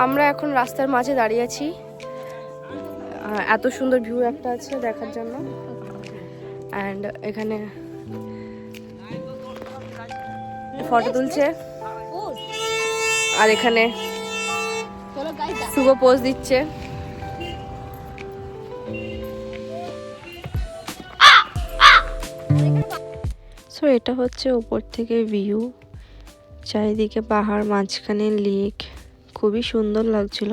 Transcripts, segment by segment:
আমরা এখন রাস্তার মাঝে দাঁড়িয়ে আছি, এত সুন্দর ভিউ একটা আছে দেখার জন্য। অ্যান্ড এখানে ফটো তুলছে, আর এখানে শুভ পোজ দিচ্ছে। সো এটা হচ্ছে উপর থেকে ভিউ, চারিদিকে পাহাড়, মাঝখানে লেক, খুবই সুন্দর লাগছিল।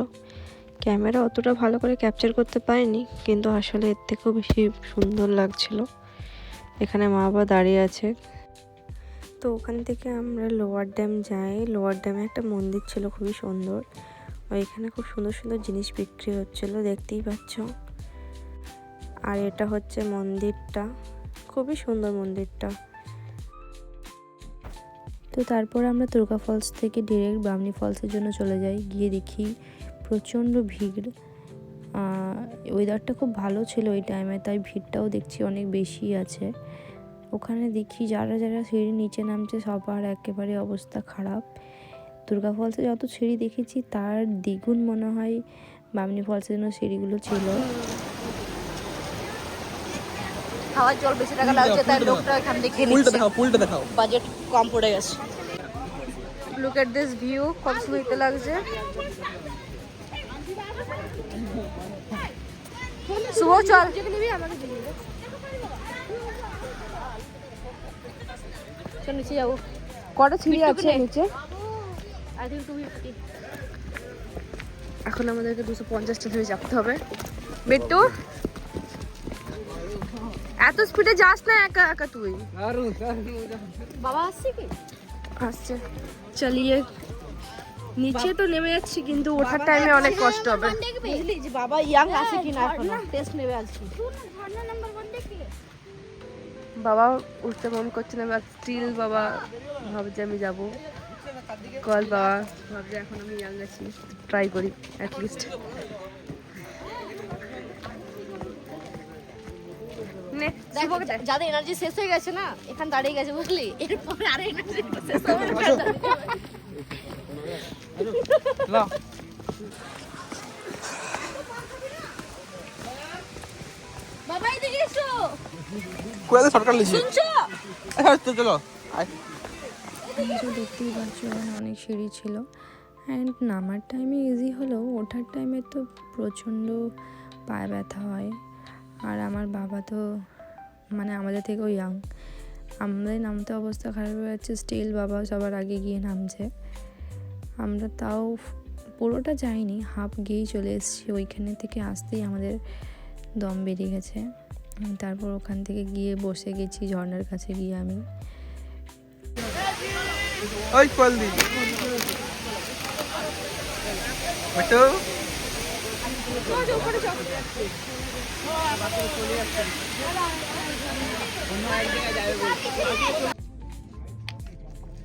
ক্যামেরা অতটা ভালো করে ক্যাপচার করতে পারিনি, কিন্তু আসলে এর থেকেও বেশি সুন্দর লাগছিল। এখানে মা বাবা দাঁড়িয়ে আছে। তো ওখান থেকে আমরা লোয়ার ড্যাম যাই। লোয়ার ড্যামে একটা মন্দির ছিল খুবই সুন্দর, ওইখানে খুব সুন্দর সুন্দর জিনিস বিক্রি হচ্ছিল, দেখতেই পাচ্ছ। আর এটা হচ্ছে মন্দিরটা, খুবই সুন্দর মন্দিরটা। তো তারপর আমরা দুর্গা ফলস থেকে ডিরেক্ট বামনি ফলসের জন্য চলে যাই। গিয়ে দেখি প্রচণ্ড ভিড়, ওয়েদারটা খুব ভালো ছিল ওই টাইমে, তাই ভিড়টাও দেখছি অনেক বেশি আছে। ওখানে দেখি যারা যারা সিঁড়ি নিচে নামছে সবার একেবারে অবস্থা খারাপ। দুর্গা ফলসে যত সিঁড়ি দেখেছি তার দ্বিগুণ মনে হয় বামনি ফলসের জন্য সিঁড়িগুলো ছিল। খাওয়ার জল বেশি টাকা লাগছে, তাই লোকটা এখান থেকে পুলটা দেখাও, বাজেট কম পড়ে গেছে। লুক এট দিস ভিউ, কত সুন্দর লাগছে। শুভ চল, নিচে যাবো। কটা সিঁড়ি আছে নিচে? এখন আমাদেরকে 250টা ধরে চাপতে হবে। বিট্টু, এত স্পিডে যাস না একা একা তুই। বাবা আসছে কি? আসছে। চালিয়ে নিচে তো নেমে যাচ্ছি, কিন্তু ওঠার টাইমে অনেক কষ্ট হবে। বুঝলি যে বাবা ইয়াং আছে কিনা, এখন টেস্ট নেবে আজকে। বাবা উঠতে মন করছে না, বাট স্টিল বাবা ভাবছে আমি যাবো। কল বাবা ভাবছে এখন আমি ইয়াং আছি, ট্রাই করি অ্যাটলিস্ট। যাদের এনার্জি শেষ হয়ে গেছে না, এখানে দাঁড়িয়ে গেছে বুঝলি, এরপরে আর এনার্জি শেষ হবে না। বাবা এদিকে এসো, কোয়ালে শর্টকাট লিখি শুনছো? আচ্ছা চলো। দেখতেই পাচ্ছ অনেক সিঁড়ি ছিল, অ্যান্ড নামার টাইমে ইজি হলেও ওঠার টাইমে তো প্রচণ্ড পায়ে ব্যথা হয়। আর আমার বাবা তো মানে আমাদের থেকেও ইয়াং, আমাদের নামতে অবস্থা খারাপ হয়ে যাচ্ছে, স্টিল বাবা সবার আগে গিয়ে নামছে। আমরা তাও পুরোটা যাইনি, হাফ গিয়েই চলে এসেছি। ওইখানে থেকে আসতেই আমাদের দম বেরিয়ে গেছে। তারপর ওখান থেকে গিয়ে বসে গেছি ঝর্ণার কাছে গিয়ে আমি।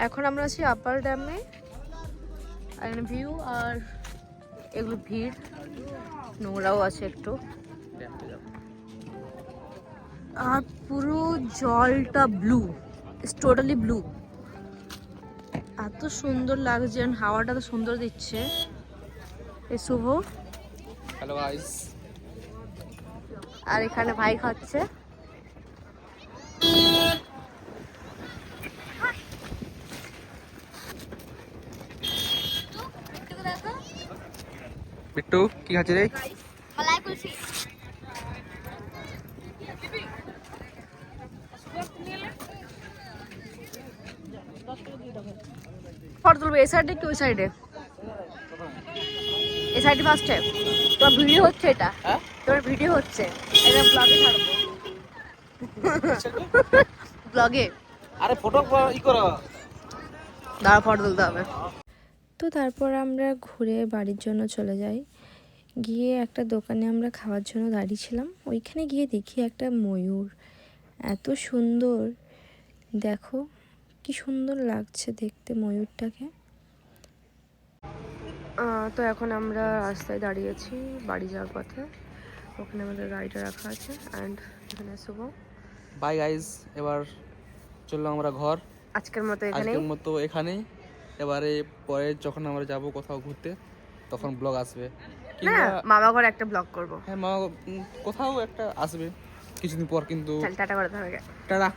এখন আমরা আছি আপার ড্যামে, আর ভিউ আর এগুলো ভিড়, নোংরাও আছে একটু, আর পুরো জলটা ব্লু, ইটস টোটালি ব্লু। এত সুন্দর লাগছে, হাওয়াটা তো সুন্দর দিচ্ছে। এই শুভ, হ্যালো গাইস, আর এখানে ভাই খাচ্ছে। বিট্টু কি খাচ্ছে রে? মালাই কুলফি। ফটো তুলবে এই সাইডে কি ওই সাইডে? এই সাইডে ফার্স্টে তোমার ভিডিও হচ্ছে, এটা তোমার ভিডিও হচ্ছে, এটা ব্লগে ছাড়বো। ব্লগে আরে ফটো ই করো, দাঁড়া ফটো তুলতে হবে। তো তারপর আমরা ঘুরে বাড়ির জন্য চলে যাই। গিয়ে একটা দোকানে আমরা খাওয়ার জন্য দাঁড়িয়েছিলাম, ওইখানে গিয়ে দেখি একটা ময়ূর, এত সুন্দর, দেখো কি সুন্দর লাগছে দেখতে ময়ূরটাকে। তো এখন আমরা রাস্তায় দাঁড়িয়েছি বাড়ি যাওয়ার পথে, ওখানে আমাদের গাড়িটা রাখা আছে। অ্যান্ড এখানে শুভ বাই গাইজ, এবার চললাম আমরা ঘর আজকের মতো এখানেই। এবারে পরে যখন আমরা যাব কোথাও ঘুরতে, তখন ব্লগ আসবে। না মামা ঘরে একটা ব্লগ করব। হ্যাঁ মামা কোথাও একটা আসবে কিছুদিন পর, কিন্তু চল টাটা করে হবে। টাটা।